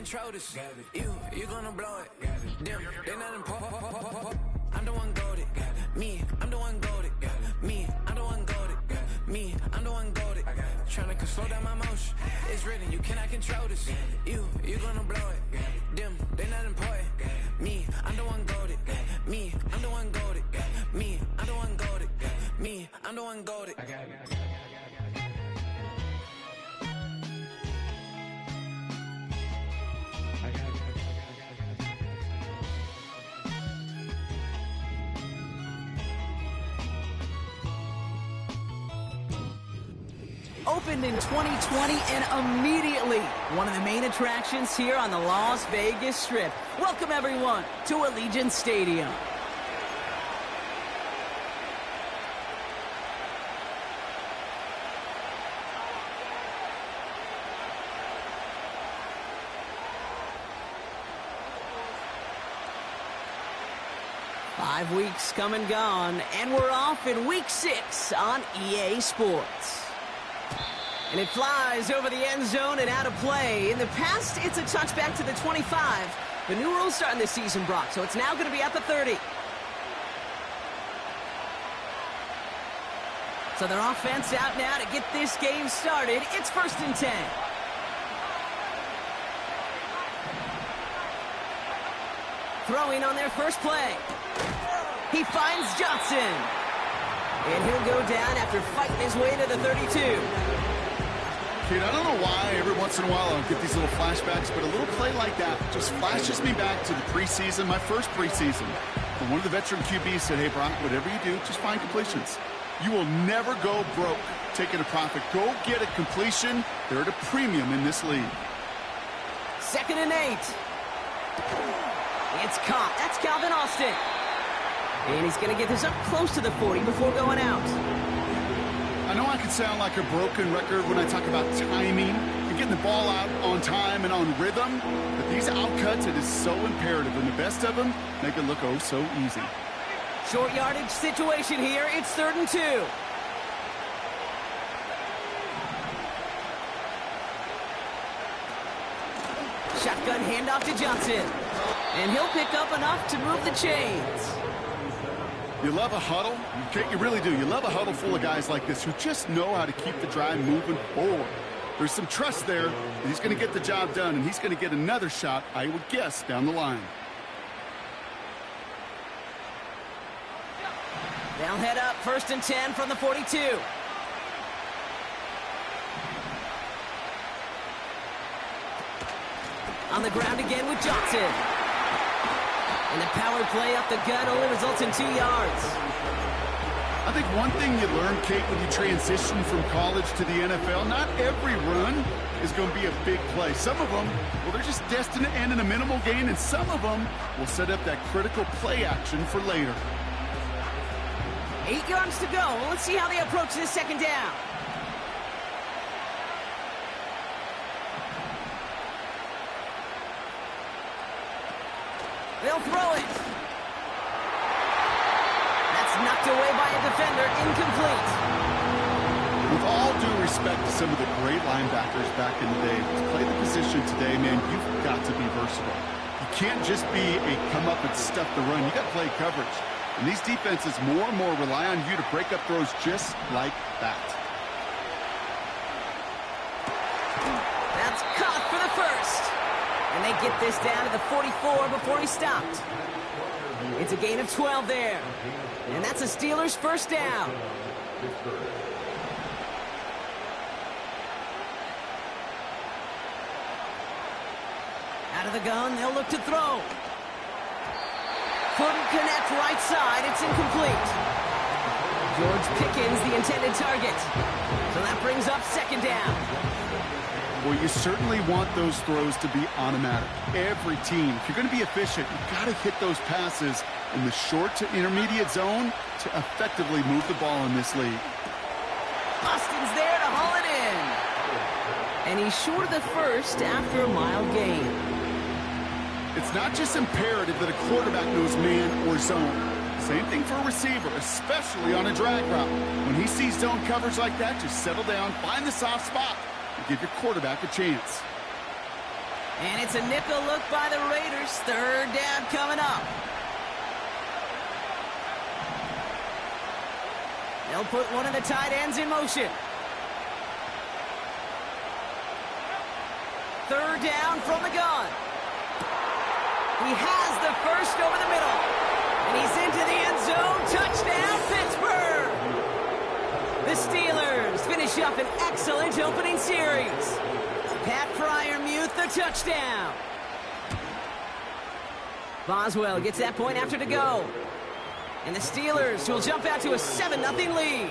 control this. You gonna blow it. Them, they not important. I'm the one goated. Me, I'm the one goated. Me, I'm the one goated. Me, I'm the one goated. Tryna slow down my motion. It's written, you cannot control this. You gonna blow it. Them, they not important. Me, I'm the one goated. Me, I'm the one goated. Me, I'm the one goated. Me, I'm the one goated. Opened in 2020 and immediately one of the main attractions here on the Las Vegas Strip. Welcome everyone to Allegiant Stadium. Five weeks come and gone, and we're off in week 6 on EA Sports. And it flies over the end zone and out of play. In the past, it's a touchback to the 25. The new rules starting this season, Brock, so it's now going to be at the 30. So their offense out now to get this game started. It's 1st and 10. Throwing on their first play. He finds Johnson. And he'll go down after fighting his way to the 32. Kid, I don't know why every once in a while I'll get these little flashbacks, but a little play like that just flashes me back to the preseason, my first preseason. And one of the veteran QBs said, hey, Brock, whatever you do, just find completions. You will never go broke taking a profit. Go get a completion. They're at a premium in this league. 2nd and 8. It's caught. That's Calvin Austin. And he's going to get this up close to the 40 before going out. I know I can sound like a broken record when I talk about timing and getting the ball out on time and on rhythm, but these outcuts, it is so imperative, and the best of them make it look oh so easy. Short yardage situation here. It's 3rd and 2. Shotgun handoff to Johnson. And he'll pick up enough to move the chains. You love a huddle? You really do. You love a huddle full of guys like this who just know how to keep the drive moving forward. There's some trust there that he's going to get the job done, and he's going to get another shot, I would guess, down the line. They'll head up 1st and 10 from the 42. On the ground again with Johnson. And the power play up the gut only results in 2 yards. I think one thing you learn, Kate, when you transition from college to the NFL, not every run is going to be a big play. Some of them, well, they're just destined to end in a minimal gain, and some of them will set up that critical play action for later. 8 yards to go. Well, let's see how they approach this 2nd down. They'll throw it. That's knocked away by a defender, incomplete. With all due respect to some of the great linebackers back in the day, to play the position today, man, you've got to be versatile. You can't just be a come up and stuff the run. You got to play coverage. And these defenses more and more rely on you to break up throws just like that. That's caught for the first. And they get this down to the 44 before he stopped. It's a gain of 12 there. And that's a Steelers' first down. Out of the gun, they'll look to throw. Couldn't connect right side. It's incomplete. George Pickens, the intended target. So that brings up 2nd down. Well, you certainly want those throws to be automatic. Every team, if you're going to be efficient, you've got to hit those passes in the short to intermediate zone to effectively move the ball in this league. Austin's there to haul it in. And he's short of the first after a mile gain. It's not just imperative that a quarterback knows man or zone. Same thing for a receiver, especially on a drag route. When he sees zone coverage like that, just settle down, find the soft spot, and give your quarterback a chance. And it's a nickel look by the Raiders. Third down coming up. They'll put one of the tight ends in motion. Third down from the gun. He has the first over the middle. And he's into the end zone. Touchdown, Pittsburgh! The Steelers finish up an excellent opening series. Pat Fryermuth, the touchdown. Boswell gets that point after to go. And the Steelers will jump out to a 7-0 lead.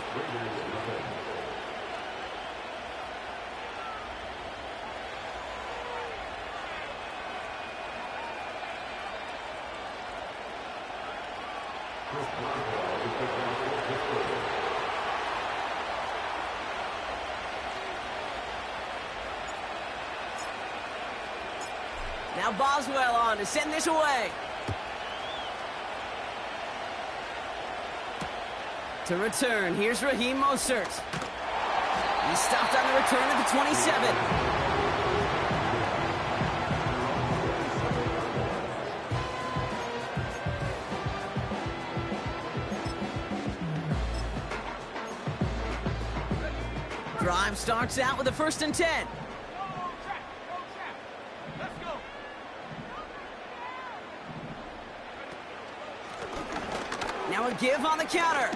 Now Boswell on to send this away. To return, here's Raheem Mostert. He's stopped on the return at the 27. Drive starts out with a 1st and 10. Now a give on the counter.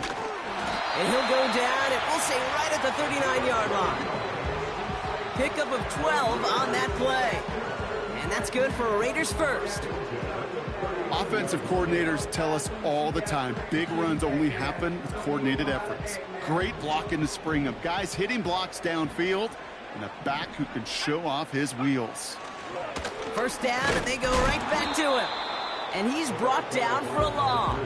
And he'll go down, and we'll say right at the 39-yard line. Pickup of 12 on that play. And that's good for a Raiders first. Offensive coordinators tell us all the time, big runs only happen with coordinated efforts. Great block in the spring of guys hitting blocks downfield, and a back who can show off his wheels. First down, and they go right back to him. And he's brought down for a loss.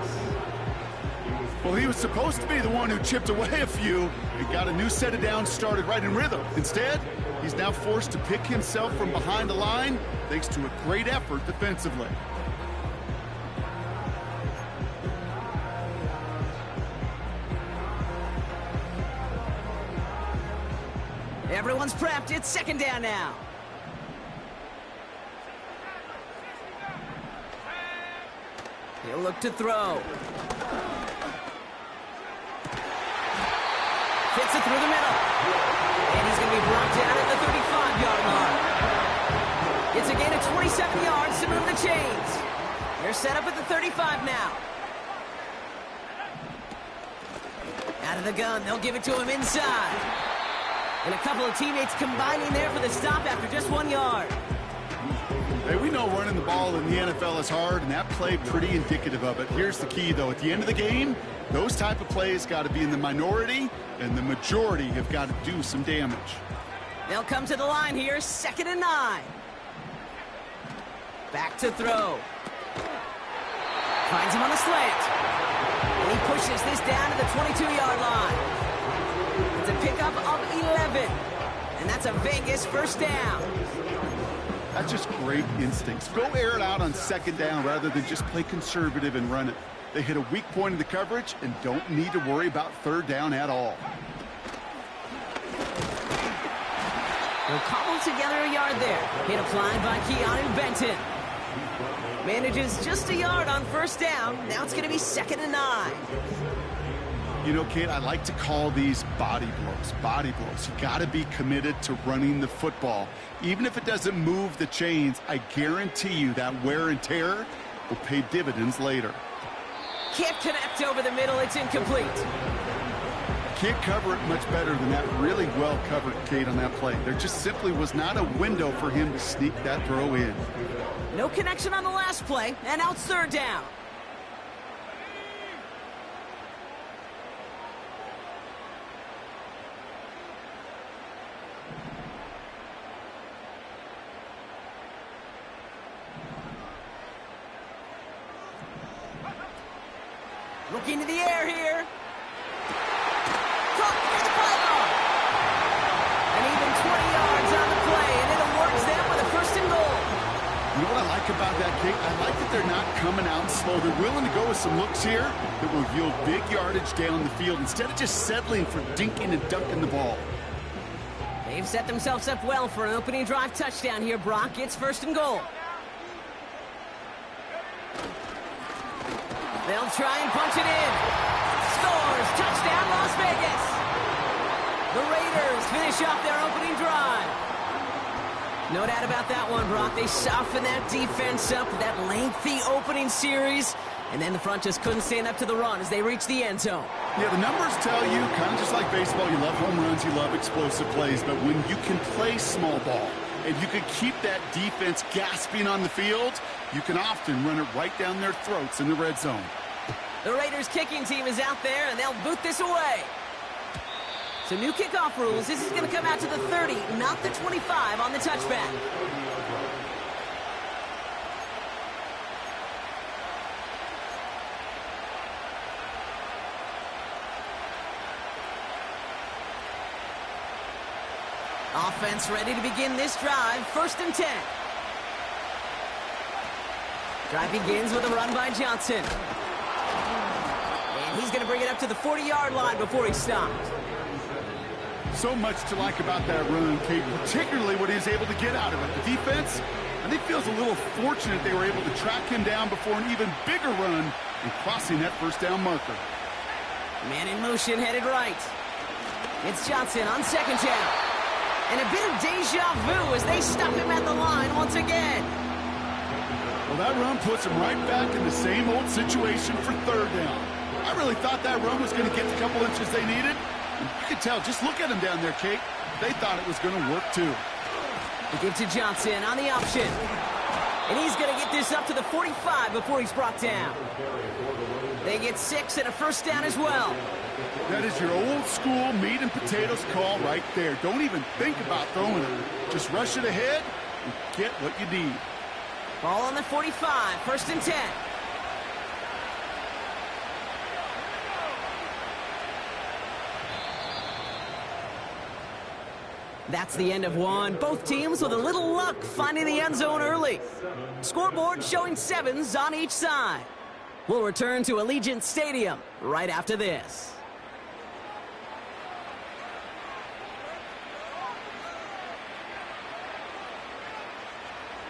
Well, he was supposed to be the one who chipped away a few and got a new set of downs started right in rhythm. Instead, he's now forced to pick himself from behind the line thanks to a great effort defensively. Everyone's prepped. It's 2nd down now. He'll look to throw. Hits it through the middle. And he's going to be brought down at the 35-yard line. It's a gain of 27 yards to move the chains. They're set up at the 35 now. Out of the gun, they'll give it to him inside. And a couple of teammates combining there for the stop after just 1 yard. Hey, we know running the ball in the NFL is hard, and that play pretty indicative of it. Here's the key, though. At the end of the game, those type of plays got to be in the minority, and the majority have got to do some damage. They'll come to the line here, 2nd and 9. Back to throw. Finds him on the slant. And he pushes this down to the 22-yard line. It's a pickup of 11. And that's a Vegas first down. That's just great instincts. Go air it out on 2nd down rather than just play conservative and run it. They hit a weak point in the coverage and don't need to worry about 3rd down at all. They'll cobble together a yard there. Hit applied by Keanu Benton. Manages just a yard on 1st down. Now it's going to be 2nd and 9. You know, Kate, I like to call these body blows. Body blows. You got to be committed to running the football. Even if it doesn't move the chains, I guarantee you that wear and tear will pay dividends later. Can't connect over the middle. It's incomplete. Can't cover it much better than that. Really well covered, Kate, on that play. There just simply was not a window for him to sneak that throw in. No connection on the last play, and now it's 3rd down. Looking to the air here. Caught near the pylon. And even 20 yards on the play, and it awards them with a 1st and goal. You know what I like about that, Kate? I like that they're not coming out slow. They're willing to go with some looks here that will yield big yardage down the field instead of just settling for dinking and dunking the ball. They've set themselves up well for an opening drive touchdown here, Brock. It's 1st and goal. They'll try and punch it in. Scores! Touchdown, Las Vegas! The Raiders finish off their opening drive. No doubt about that one, Brock. They softened that defense up with that lengthy opening series, and then the front just couldn't stand up to the run as they reached the end zone. Yeah, the numbers tell you, kind of just like baseball, you love home runs, you love explosive plays, but when you can play small ball and you can keep that defense gasping on the field, you can often run it right down their throats in the red zone. The Raiders kicking team is out there, and they'll boot this away. So new kickoff rules. This is going to come out to the 30, not the 25 on the touchback. Offense ready to begin this drive. 1st and 10. Drive begins with a run by Johnson. And he's going to bring it up to the 40-yard line before he stopped. So much to like about that run, Kate, particularly what he was able to get out of it. The defense, I think, feels a little fortunate they were able to track him down before an even bigger run and crossing that 1st down marker. Man in motion, headed right. It's Johnson on 2nd down. And a bit of deja vu as they stop him at the line once again. Well, that run puts him right back in the same old situation for 3rd down. I really thought that run was going to get the couple inches they needed. And you could tell, just look at him down there, Kate. They thought it was going to work, too. They give to Johnson on the option. And he's going to get this up to the 45 before he's brought down. They get 6 and a 1st down as well. That is your old school meat and potatoes call right there. Don't even think about throwing it. Just rush it ahead and get what you need. Ball on the 45, 1st and 10. That's the end of one. Both teams with a little luck finding the end zone early. Scoreboard showing 7s on each side. We'll return to Allegiant Stadium right after this.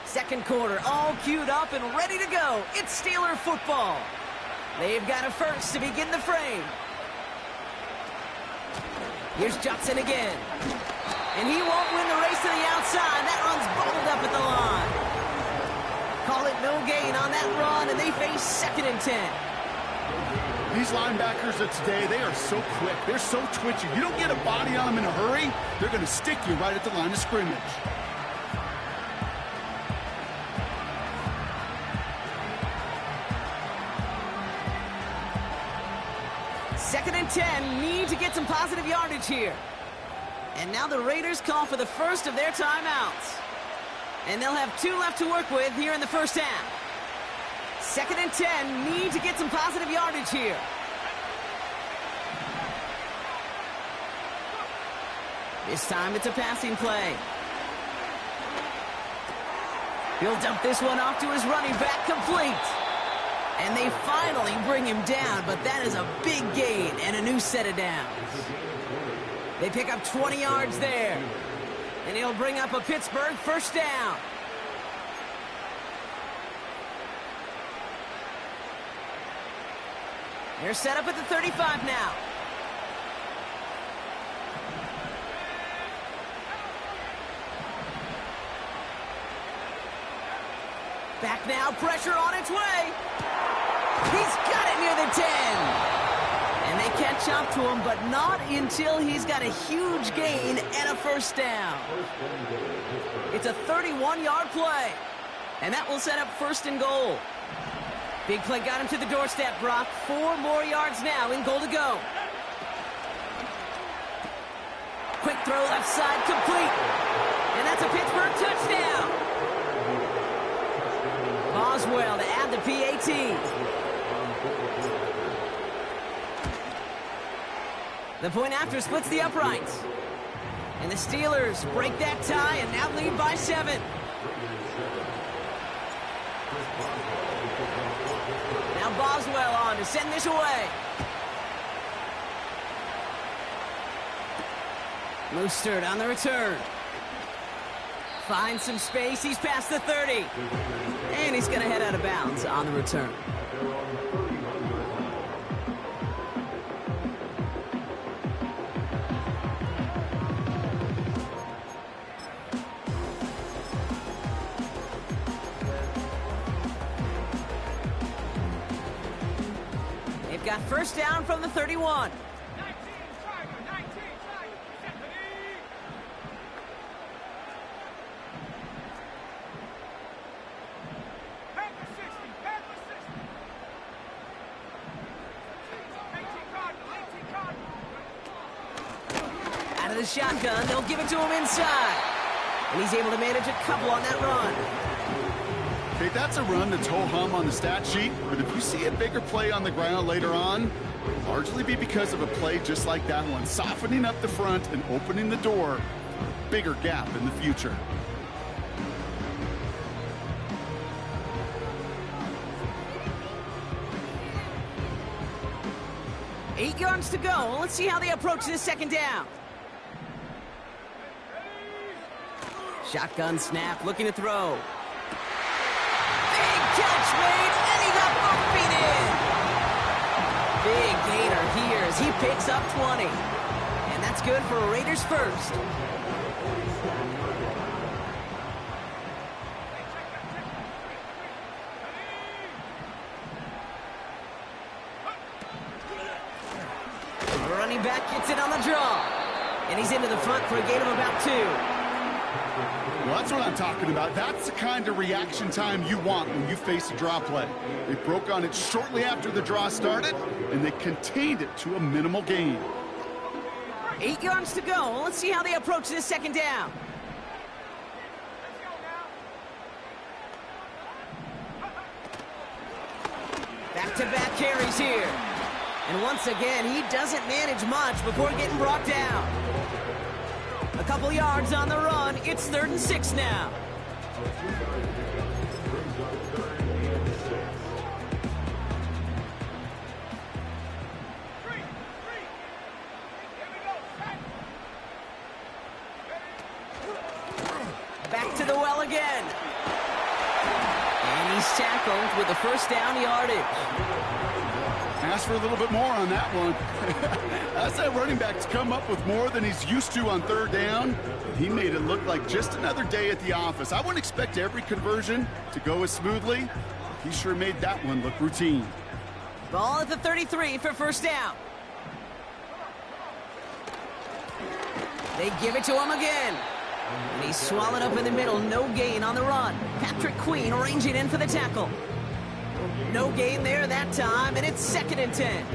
Second quarter, all queued up and ready to go. It's Steeler football. They've got a 1st to begin the frame. Here's Johnson again. And he won't win the race to the outside. That run's bubbled up at the line. Call it no gain on that run, and they face 2nd and 10. These linebackers of today, they are so quick. They're so twitchy. You don't get a body on them in a hurry, they're going to stick you right at the line of scrimmage. Second and 10, need to get some positive yardage here. And now the Raiders call for the first of their timeouts. And they'll have 2 left to work with here in the 1st half. 2nd and 10, need to get some positive yardage here. This time it's a passing play. He'll dump this one off to his running back, complete. And they finally bring him down, but that is a big gain and a new set of downs. They pick up 20 yards there. And he'll bring up a Pittsburgh 1st down. They're set up at the 35 now. Back now, pressure on its way. He's got it near the 10. And they catch up to him, but not until he's got a huge gain and a 1st down. It's a 31-yard play. And that will set up 1st and goal. Big play got him to the doorstep, Brock. 4 more yards now in goal to go. Quick throw left side, complete. And that's a Pittsburgh touchdown. Boswell to add the PAT. The point after splits the uprights. And the Steelers break that tie and now lead by 7. Now Boswell on to send this away. Mostert on the return. Finds some space. He's past the 30. And he's going to head out of bounds on the return. They've got first down from the 31. Out of the shotgun, they'll give it to him inside. And he's able to manage a couple on that run. Okay, that's a run that's ho-hum on the stat sheet, but if you see a bigger play on the ground later on, it'll largely be because of a play just like that one, softening up the front and opening the door for a bigger gap in the future. Eight yards to go. Let's see how they approach this second down. Shotgun snap, looking to throw. Big catch made, and he got both feet in. Big gainer here as he picks up 20. And that's good for a Raiders first. The running back gets it on the draw. And he's into the front for a gain of about 2. Well, that's what I'm talking about. That's the kind of reaction time you want when you face a draw play. They broke on it shortly after the draw started, and they contained it to a minimal gain. 8 yards to go. Let's see how they approach this second down. Back-to-back carries here. And once again, he doesn't manage much before getting brought down. A couple yards on the run. It's 3rd and 6 now. Back to the well again. And he's tackled with the first down yardage. Ask for a little bit more on that one. That's that running back's come up with more than he's used to on 3rd down. He made it look like just another day at the office. I wouldn't expect every conversion to go as smoothly. He sure made that one look routine. Ball at the 33 for first down. They give it to him again. And he's swallowed up in the middle. No gain on the run. Patrick Queen arranging in for the tackle. No gain there that time, and it's 2nd and 10.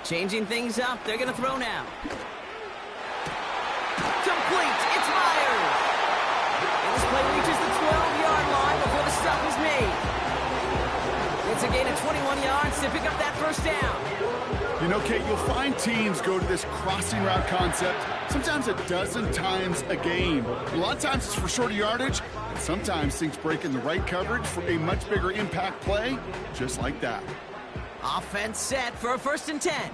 Changing things up. They're going to throw now. Complete. It's Myers. And this play reaches the 12-yard line before the stop is made. It's a gain of 21 yards to pick up that first down. You know, Kate, you'll find teams go to this crossing route concept sometimes a dozen times a game. A lot of times it's for shorter yardage, and sometimes things break in the right coverage for a much bigger impact play, just like that. Offense set for a 1st and 10.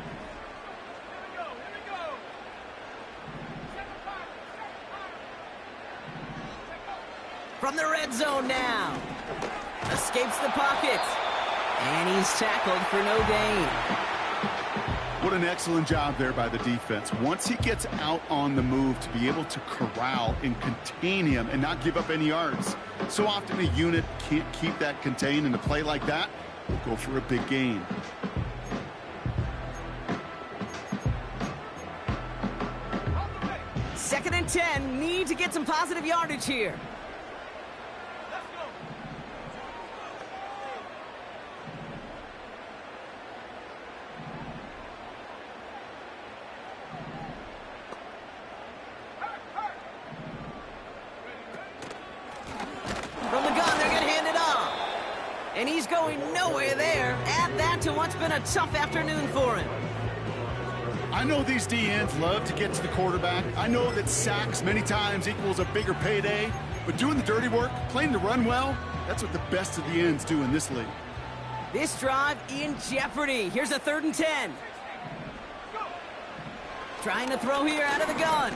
From the red zone now. Escapes the pocket. And he's tackled for no gain. What an excellent job there by the defense. Once he gets out on the move, to be able to corral and contain him and not give up any yards. So often a unit can't keep that contained, and a play like that will go for a big gain. Second and 10. Need to get some positive yardage here. And he's going nowhere there. Add that to what's been a tough afternoon for him. I know these DNs love to get to the quarterback. I know that sacks many times equals a bigger payday. But doing the dirty work, playing to run well, that's what the best of the ends do in this league. This drive in jeopardy. Here's a 3rd and 10. Trying to throw here out of the gun.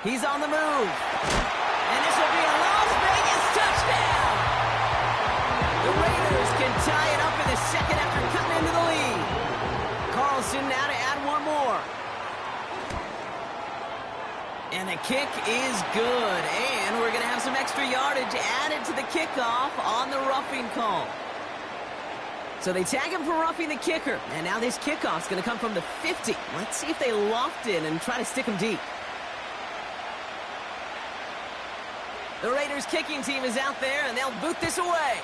He's on the move. And this will be a Las Vegas touchdown. The Raiders can tie it up in the second after cutting into the lead. Carlson now to add one more. And the kick is good. And we're going to have some extra yardage added to the kickoff on the roughing call. So they tag him for roughing the kicker. And now this kickoff's going to come from the 50. Let's see if they loft in and try to stick him deep. The Raiders kicking team is out there, and they'll boot this away.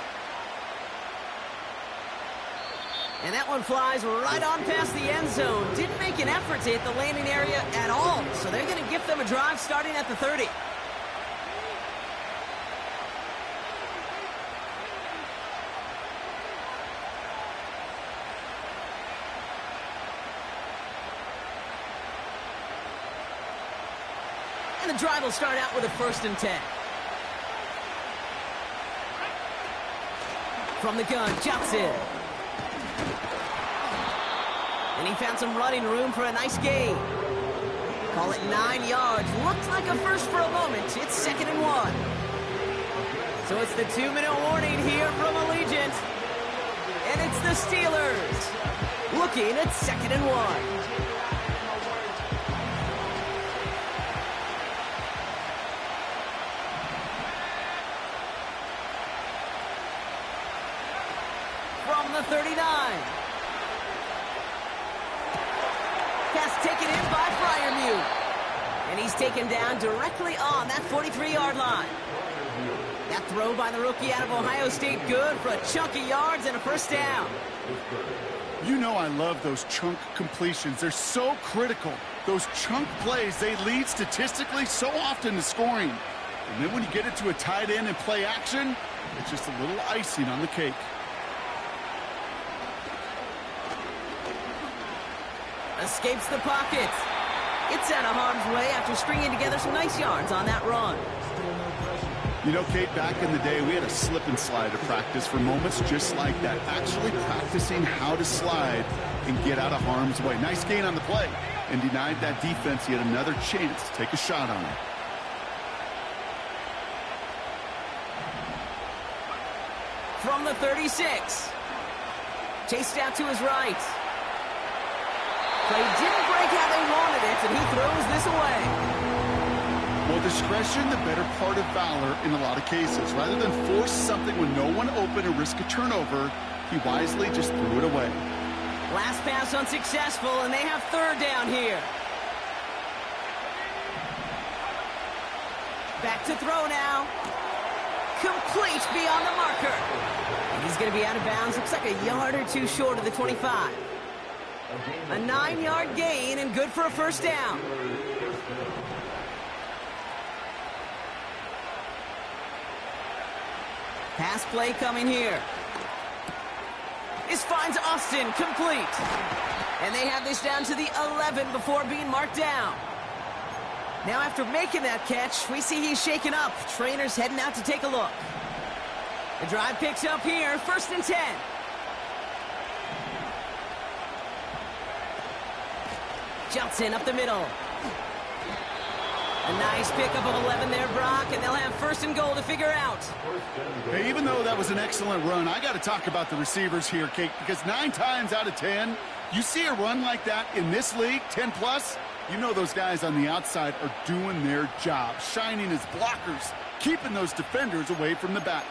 And that one flies right on past the end zone. Didn't make an effort to hit the landing area at all. So they're going to give them a drive starting at the 30. And the drive will start out with a 1st and 10. From the gun, Johnson. And he found some running room for a nice gain. Call it 9 yards. Looked like a first for a moment. It's 2nd and 1. So it's the 2-minute warning here from Allegiant. And it's the Steelers looking at 2nd and 1. From the 39. Pass taken in by Freiermuth. And he's taken down directly on that 43-yard line. That throw by the rookie out of Ohio State, good for a chunk of yards and a 1st down. You know I love those chunk completions. They're so critical. Those chunk plays, they lead statistically so often to scoring. And then when you get it to a tight end and play action, it's just a little icing on the cake. Escapes the pocket. Gets out of harm's way after stringing together some nice yards on that run. You know, Kate, back in the day, we had a slip and slide to practice for moments just like that. Actually practicing how to slide and get out of harm's way. Nice gain on the play. And denied that defense yet another chance to take a shot on it. From the 36. Chased out to his right. Play didn't break how they wanted it, and he throws this away. Well, discretion, the better part of valor in a lot of cases. Rather than force something when no one open and risk a turnover, he wisely just threw it away. Last pass unsuccessful, and they have 3rd down here. Back to throw now. Complete beyond the marker. And he's going to be out of bounds. Looks like a yard or two short of the 25. A 9-yard gain and good for a 1st down. Pass play coming here. This finds Austin complete. And they have this down to the 11 before being marked down. Now after making that catch, we see he's shaken up. Trainer's heading out to take a look. The drive picks up here, 1st and 10. Johnson up the middle. A nice pickup of 11 there, Brock, and they'll have 1st and goal to figure out. Hey, even though that was an excellent run, I got to talk about the receivers here, Kate, because 9 times out of 10, you see a run like that in this league, 10+, you know those guys on the outside are doing their job, shining as blockers, keeping those defenders away from the back.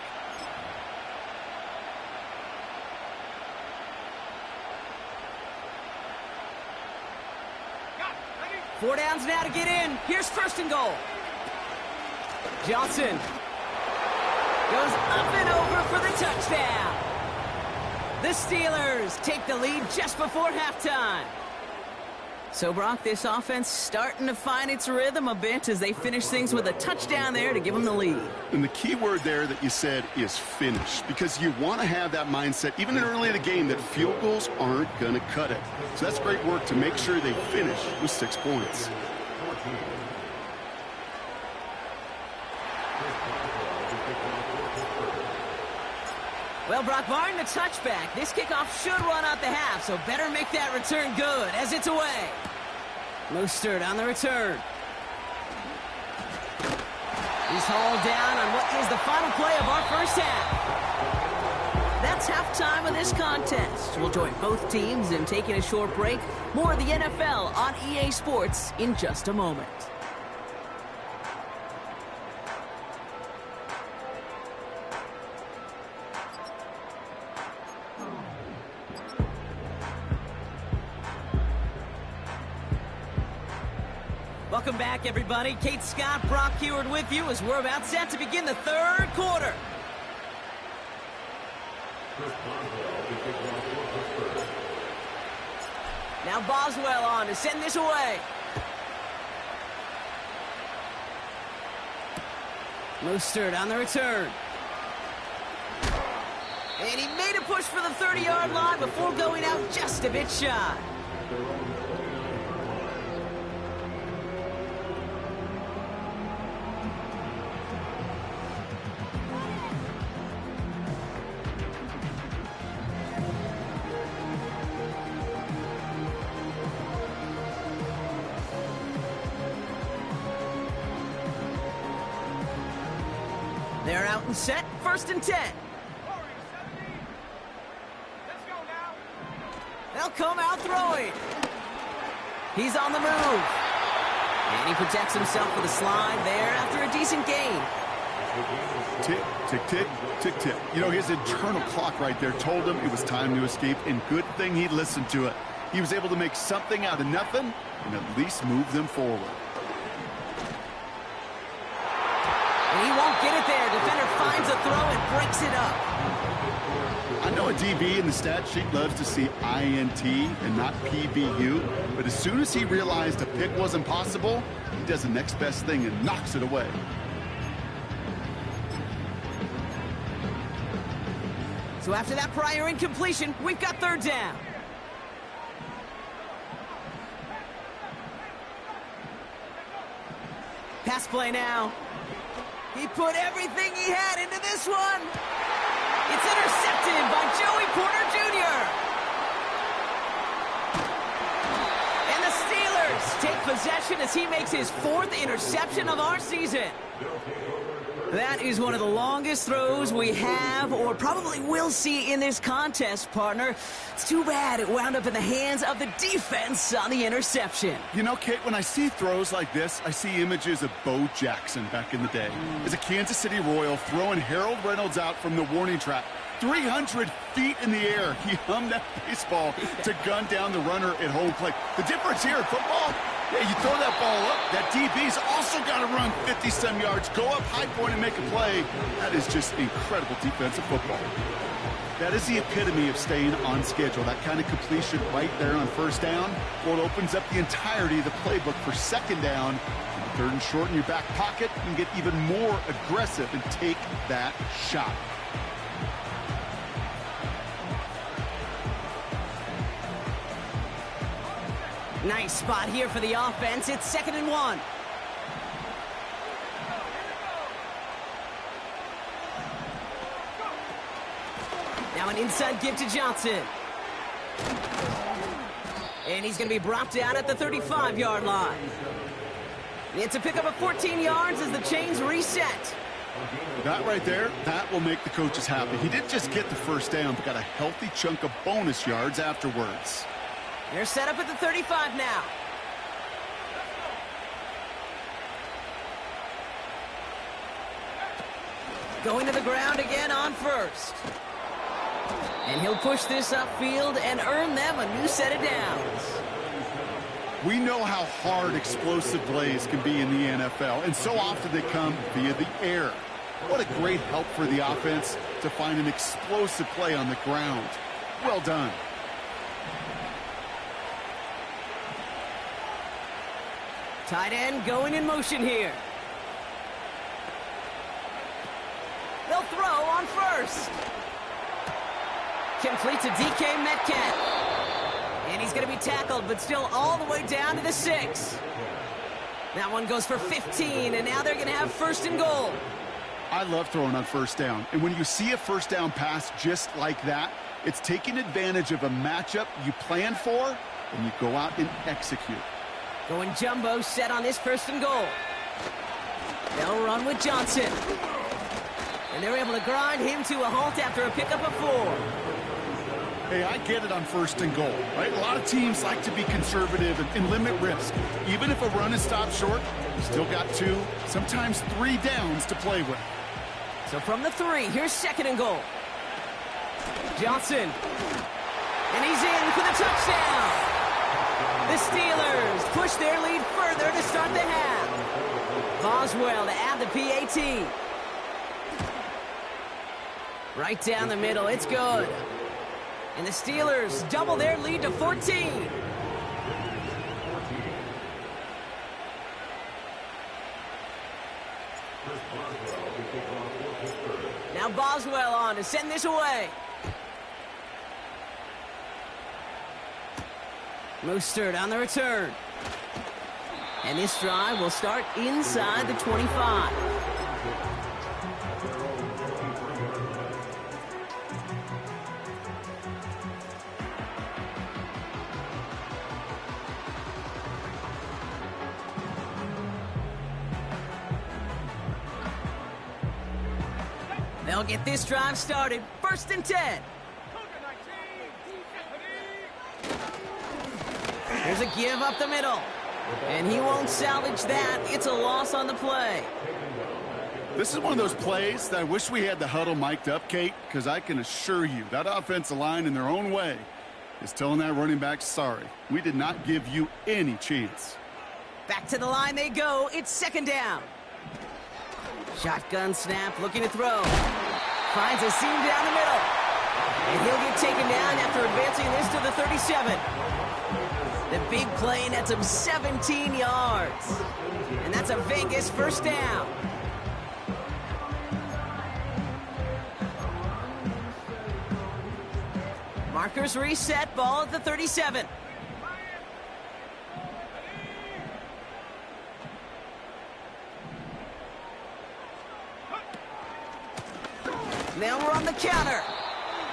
Four downs now to get in. Here's 1st and goal. Johnson goes up and over for the touchdown. The Steelers take the lead just before halftime. So, Brock, this offense starting to find its rhythm a bit as they finish things with a touchdown there to give them the lead. And the key word there that you said is finish, because you want to have that mindset, even early in the game, that field goals aren't going to cut it. So that's great work to make sure they finish with 6 points. Well, Brock, barring the touchback, this kickoff should run out the half, so better make that return good as it's away. Mostert on the return. He's hauled down on what is the final play of our first half. That's halftime of this contest. We'll join both teams in taking a short break. More of the NFL on EA Sports in just a moment. Welcome back, everybody. Kate Scott, Brock Heward with you as we're about set to begin the third quarter. Now Boswell on to send this away. Mostert on the return. And he made a push for the 30-yard line before going out just a bit shy. They're out and set, 1st and 10. They'll come out throwing. He's on the move. And he protects himself with a slide there after a decent gain. Tick, tick, tick, tick, tick. You know, his internal clock right there told him it was time to escape, and good thing he listened to it. He was able to make something out of nothing and at least move them forward. And he won't get it there. Defender finds a throw and breaks it up. I know a DB in the stat sheet loves to see INT and not PBU, but as soon as he realized a pick wasn't possible, he does the next best thing and knocks it away. So after that prior incompletion, we've got 3rd down. Pass play now. He put everything he had into this one. It's intercepted by Joey Porter Jr. And the Steelers take possession as he makes his 4th interception of our season. That is one of the longest throws we have or probably will see in this contest, partner. It's too bad it wound up in the hands of the defense on the interception. You know, Kate, when I see throws like this, I see images of Bo Jackson back in the day. As a Kansas City Royal throwing Harold Reynolds out from the warning track. 300 feet in the air, he hummed that baseball to gun down the runner at home plate. The difference here in football, yeah, you throw that ball up, that DB's also got to run 50-some yards, go up high point and make a play. That is just incredible defensive football. That is the epitome of staying on schedule. That kind of completion right there on 1st down. Well, it opens up the entirety of the playbook for 2nd down. 3rd and short in your back pocket, you can get even more aggressive and take that shot. Nice spot here for the offense. It's 2nd and 1. Now an inside give to Johnson. And he's going to be brought down at the 35-yard line. It's a pickup of 14 yards as the chains reset. That right there, that will make the coaches happy. He didn't just get the 1st down, but got a healthy chunk of bonus yards afterwards. They're set up at the 35 now. Going to the ground again on 1st. And he'll push this upfield and earn them a new set of downs. We know how hard explosive plays can be in the NFL, and so often they come via the air. What a great help for the offense to find an explosive play on the ground. Well done. Tight end going in motion here. They'll throw on 1st. Complete to DK Metcalf. And he's going to be tackled, but still all the way down to the 6. That one goes for 15, and now they're going to have 1st and goal. I love throwing on first down. And when you see a first down pass just like that, it's taking advantage of a matchup you plan for, and you go out and execute. Going jumbo set on this first and goal. They'll run with Johnson. And they're able to grind him to a halt after a pickup of 4. Hey, I get it on first and goal, right? A lot of teams like to be conservative and limit risk. Even if a run is stopped short, you still got 2, sometimes 3 downs to play with. So from the 3, here's second and goal. Johnson. And he's in for the touchdown. The Steelers push their lead further to start the half. Boswell to add the PAT. Right down the middle, it's good. And the Steelers double their lead to 14. Now Boswell on to send this away. Mostert on the return. And this drive will start inside the 25. They'll get this drive started. First and 10. Here's a give up the middle. And he won't salvage that. It's a loss on the play. This is one of those plays that I wish we had the huddle mic'd up, Kate, because I can assure you that offensive line in their own way is telling that running back, sorry, we did not give you any chance. Back to the line they go. It's second down. Shotgun snap, looking to throw. Finds a seam down the middle. And he'll get taken down after advancing this to the 37. The big play nets him 17 yards. And that's a Vegas first down. Markers reset, ball at the 37. They'll run the counter.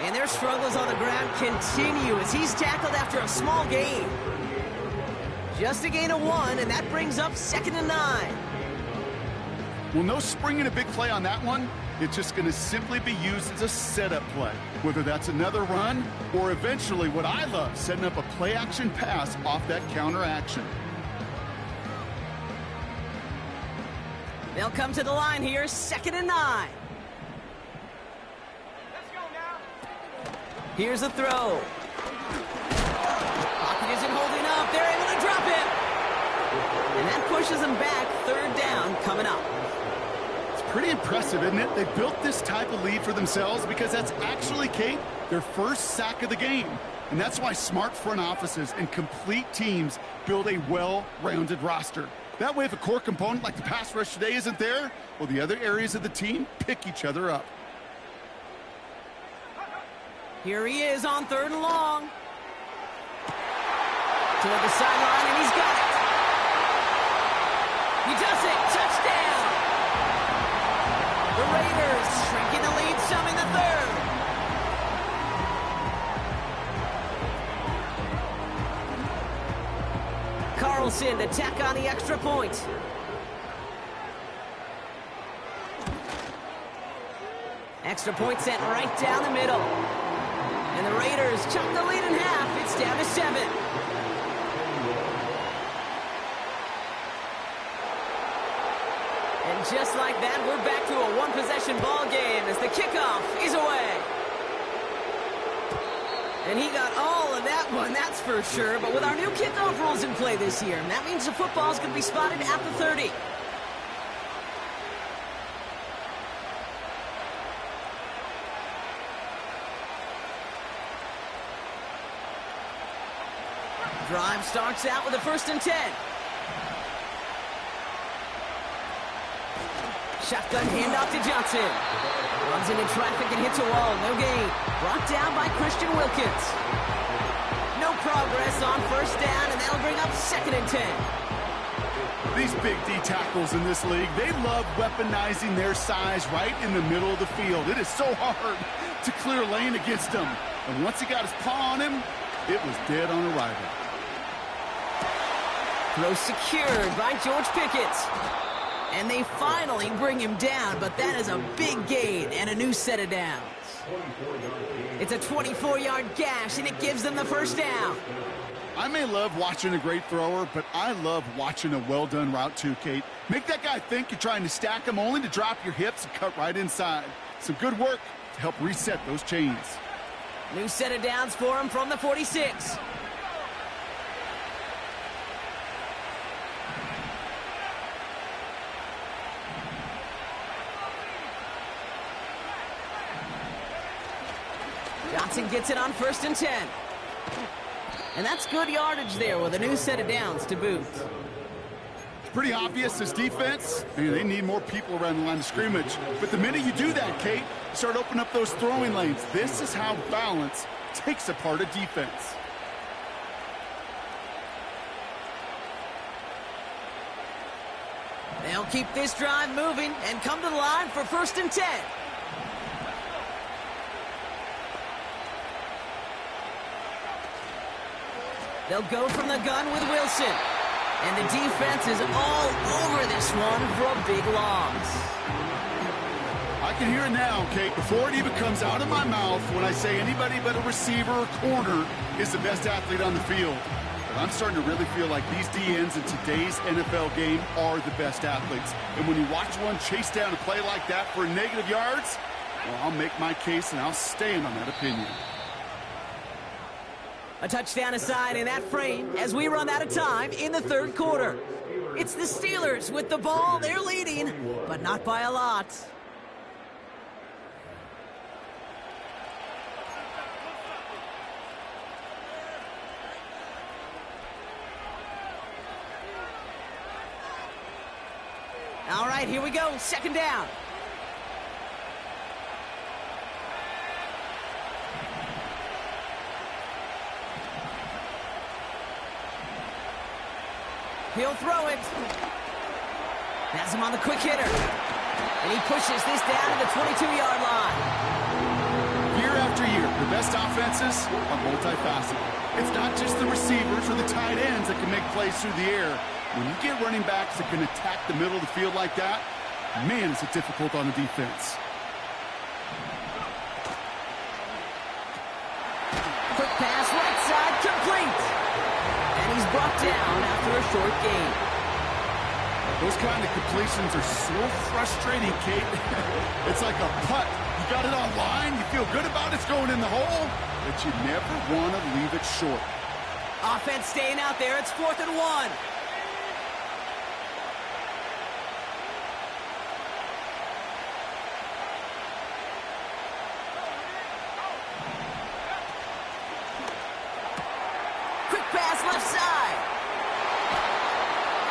And their struggles on the ground continue as he's tackled after a small gain. Just a gain of 1, and that brings up second and 9. Well, no springing a big play on that one. It's just going to simply be used as a setup play, whether that's another run or eventually what I love, setting up a play-action pass off that counter action. They'll come to the line here, second and 9. Here's a throw. Pocket isn't holding up. They're able to drop it. And that pushes them back. Third down coming up. It's pretty impressive, isn't it? They built this type of lead for themselves because that's actually, Kate, their first sack of the game. And that's why smart front offices and complete teams build a well-rounded roster. That way, if a core component like the pass rush today isn't there, well, the other areas of the team pick each other up. Here he is on third and long. Toward the sideline, and he's got it. He does it. Touchdown. The Raiders shrinking the lead some in the third. Carlson to tack on the extra point. Extra point sent right down the middle. And the Raiders chunk the lead in half. It's down to 7. And just like that, we're back to a one-possession ball game as the kickoff is away. And he got all of that one, that's for sure. But with our new kickoff rules in play this year, that means the football's going to be spotted at the 30. Drive starts out with a first and 10. Shotgun handoff to Johnson. Runs into traffic and hits a wall. No gain. Brought down by Christian Wilkins. No progress on first down, and that'll bring up second and 10. These big D tackles in this league, they love weaponizing their size right in the middle of the field. It is so hard to clear lane against him. And once he got his paw on him, it was dead on arrival. Throw secured by George Pickett. And they finally bring him down, but that is a big gain and a new set of downs. It's a 24-yard gash, and it gives them the first down. I may love watching a great thrower, but I love watching a well-done route too, Kate. Make that guy think you're trying to stack him only to drop your hips and cut right inside. Some good work to help reset those chains. New set of downs for him from the 46. Johnson gets it on 1st and 10. And that's good yardage there with a new set of downs to boot. It's pretty obvious this defense, they need more people around the line of scrimmage. But the minute you do that, Kate, you start opening up those throwing lanes. This is how balance takes apart a defense. They'll keep this drive moving and come to the line for 1st and 10. They'll go from the gun with Wilson. And the defense is all over this one for a big loss. I can hear it now, Kate, before it even comes out of my mouth when I say anybody but a receiver or corner is the best athlete on the field. But I'm starting to really feel like these DNs in today's NFL game are the best athletes. And when you watch one chase down a play like that for negative yards, well, I'll make my case and I'll stand on that opinion. A touchdown aside in that frame as we run out of time in the 3rd quarter. It's the Steelers with the ball. They're leading, but not by a lot. All right, here we go. 2nd down. He'll throw it. Has him on the quick hitter. And he pushes this down to the 22-yard line. Year after year, the best offenses are multifaceted. It's not just the receivers or the tight ends that can make plays through the air. When you get running backs that can attack the middle of the field like that, man, is it difficult on the defense. Quick pass, right side, complete. And he's brought down after a short gain. Those kind of completions are so frustrating, Kate. It's like a putt. You got it on line, you feel good about it's going in the hole, but you never want to leave it short. Offense staying out there. It's 4th and 1. Left side.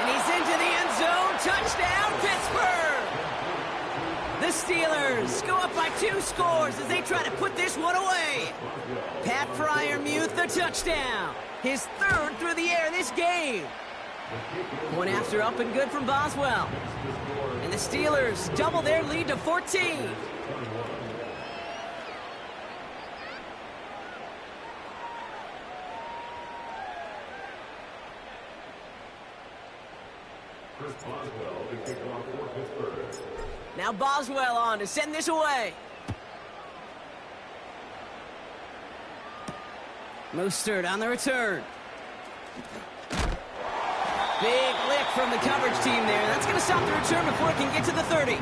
And he's into the end zone. Touchdown, Pittsburgh. The Steelers go up by 2 scores as they try to put this one away. Pat Freiermuth, the touchdown. His 3rd through the air this game. One after up and good from Boswell. And the Steelers double their lead to 14. Now Boswell on to send this away. Mostert on the return. Big lick from the coverage team there. That's going to stop the return before it can get to the 30.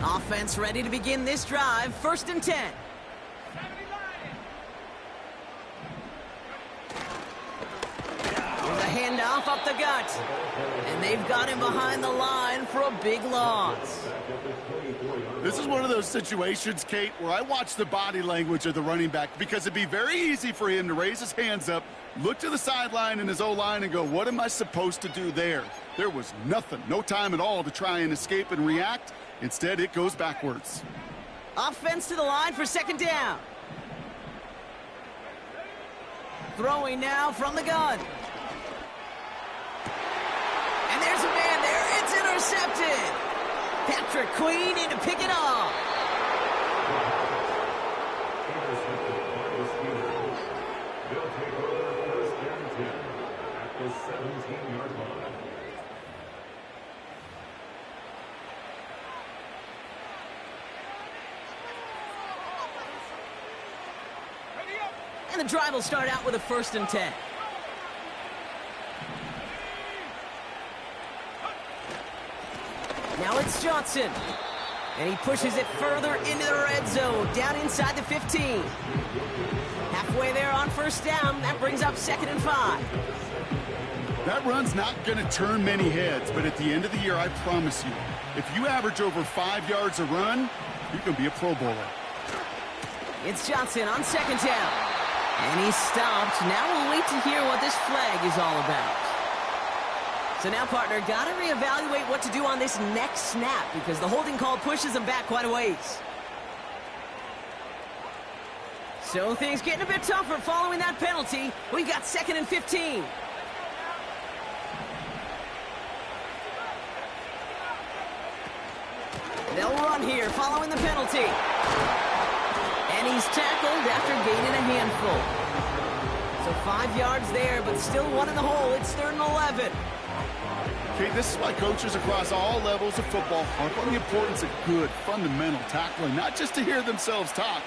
Offense ready to begin this drive. 1st and 10. Handoff up the gut. And they've got him behind the line for a big loss. This is one of those situations, Kate, where I watch the body language of the running back because it'd be very easy for him to raise his hands up, look to the sideline in his O-line and go, what am I supposed to do there? There was nothing, no time at all to try and escape and react. Instead, it goes backwards. Offense to the line for 2nd down. throwing now from the gun. And there's a man there. It's intercepted. Patrick Queen in to pick it off. They'll take over first and 10 at the 17-yard line. And the drive will start out with a 1st and 10. Now it's Johnson. And he pushes it further into the red zone, down inside the 15. Halfway there on 1st down, that brings up 2nd and 5. That run's not going to turn many heads, but at the end of the year, I promise you, if you average over 5 yards a run, you're going to be a Pro Bowler. It's Johnson on 2nd down. And he's stopped. Now we'll wait to hear what this flag is all about. So now, partner, got to reevaluate what to do on this next snap because the holding call pushes them back quite a ways. So things getting a bit tougher following that penalty. We've got 2nd and 15. They'll run here following the penalty. And he's tackled after gaining a handful. So 5 yards there, but still one in the hole. It's 3rd and 11. Okay, this is why coaches across all levels of football harp on the importance of good, fundamental tackling, not just to hear themselves talk.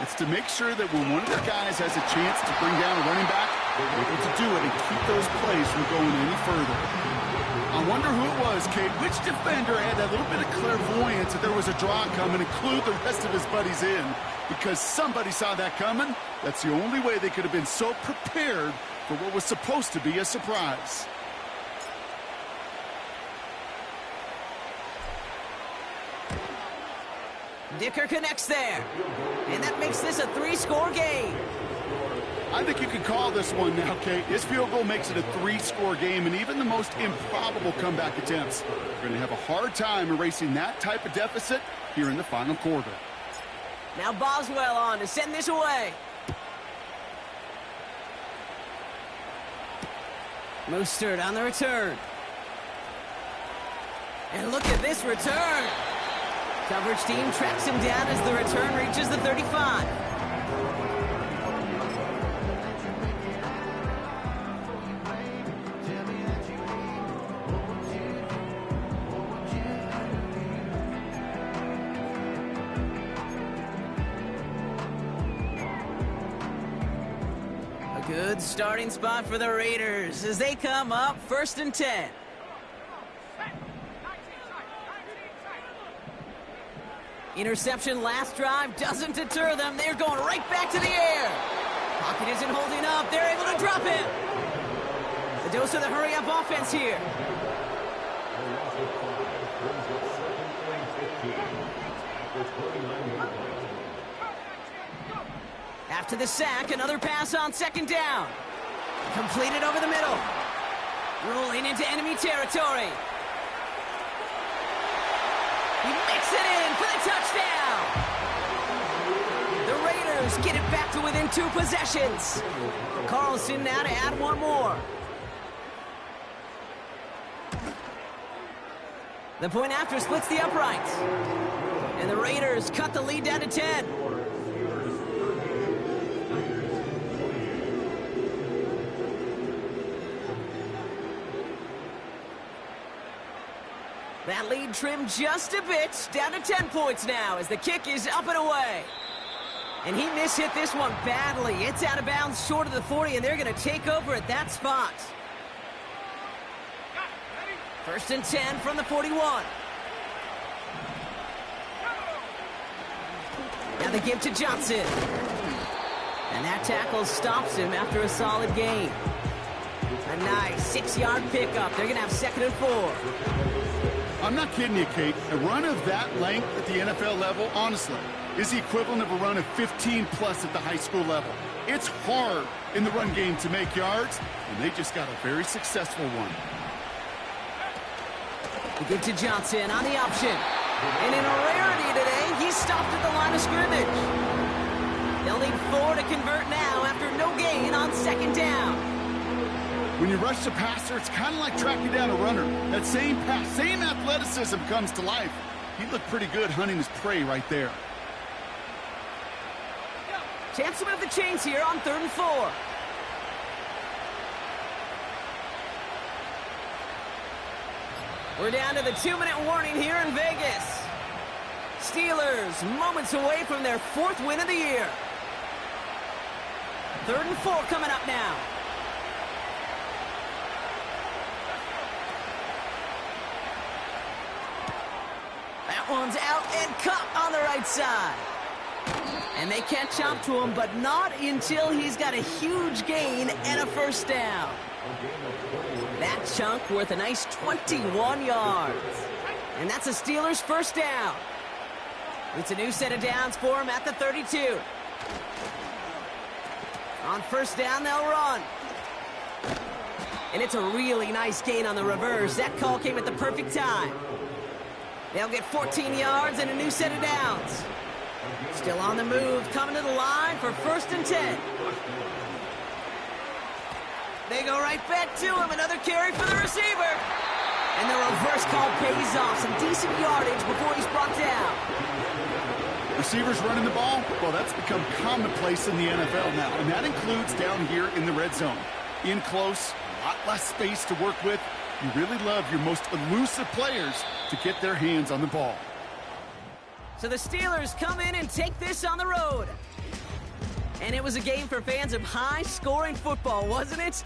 It's to make sure that when one of their guys has a chance to bring down a running back, they're able to do it and keep those plays from going any further. I wonder who it was, Kate. Which defender had that little bit of clairvoyance that there was a draw coming and clued the rest of his buddies in? Because somebody saw that coming. That's the only way they could have been so prepared for what was supposed to be a surprise. Dicker connects there. And that makes this a 3-score game. I think you can call this one now, Kate. This field goal makes it a 3-score game, and even the most improbable comeback attempts are going to have a hard time erasing that type of deficit here in the final quarter. Now Boswell on to send this away. Mostert on the return. And look at this return. Coverage team tracks him down as the return reaches the 35. A good starting spot for the Raiders as they come up 1st and 10. Interception last drive doesn't deter them. They're going right back to the air. Pocket isn't holding up. They're able to drop him. The dose of the hurry-up offense here. After the sack, another pass on 2nd down. Completed over the middle. Rolling into enemy territory. He makes it in for the touchdown. The Raiders get it back to within 2 possessions. Carlson now to add one more. The point after splits the uprights. And the Raiders cut the lead down to 10. That lead trimmed just a bit, down to 10 points now as the kick is up and away. And he mishit this one badly. It's out of bounds short of the 40, and they're going to take over at that spot. 1st and 10 from the 41. Now they give to Johnson. And that tackle stops him after a solid gain. A nice 6-yard pickup. They're going to have 2nd and 4. I'm not kidding you, Kate. A run of that length at the NFL level, honestly, is the equivalent of a run of 15-plus at the high school level. It's hard in the run game to make yards, and they just got a very successful one. We give to Johnson on the option. And in a rarity today, he's stopped at the line of scrimmage. They'll need 4 to convert now after no gain on on second down. When you rush the passer, it's kind of like tracking down a runner. That same pass, same athleticism comes to life. He looked pretty good hunting his prey right there. Chance to move the chains here on 3rd and 4. We're down to the 2-minute warning here in Vegas. Steelers moments away from their 4th win of the year. 3rd and 4 coming up now. That one's out and caught on the right side. And they catch up to him, but not until he's got a huge gain and a first down. That chunk worth a nice 21 yards. And that's a Steelers first down. It's a new set of downs for him at the 32. On first down, they'll run. And it's a really nice gain on the reverse. That call came at the perfect time. They'll get 14 yards and a new set of downs. Still on the move, coming to the line for 1st and 10. They go right back to him. Another carry for the receiver. And the reverse call pays off. Some decent yardage before he's brought down. Receivers running the ball, well, that's become commonplace in the NFL now, and that includes down here in the red zone. In close, a lot less space to work with. You really love your most elusive players to get their hands on the ball. So the Steelers come in and take this on the road. And it was a game for fans of high-scoring football, wasn't it?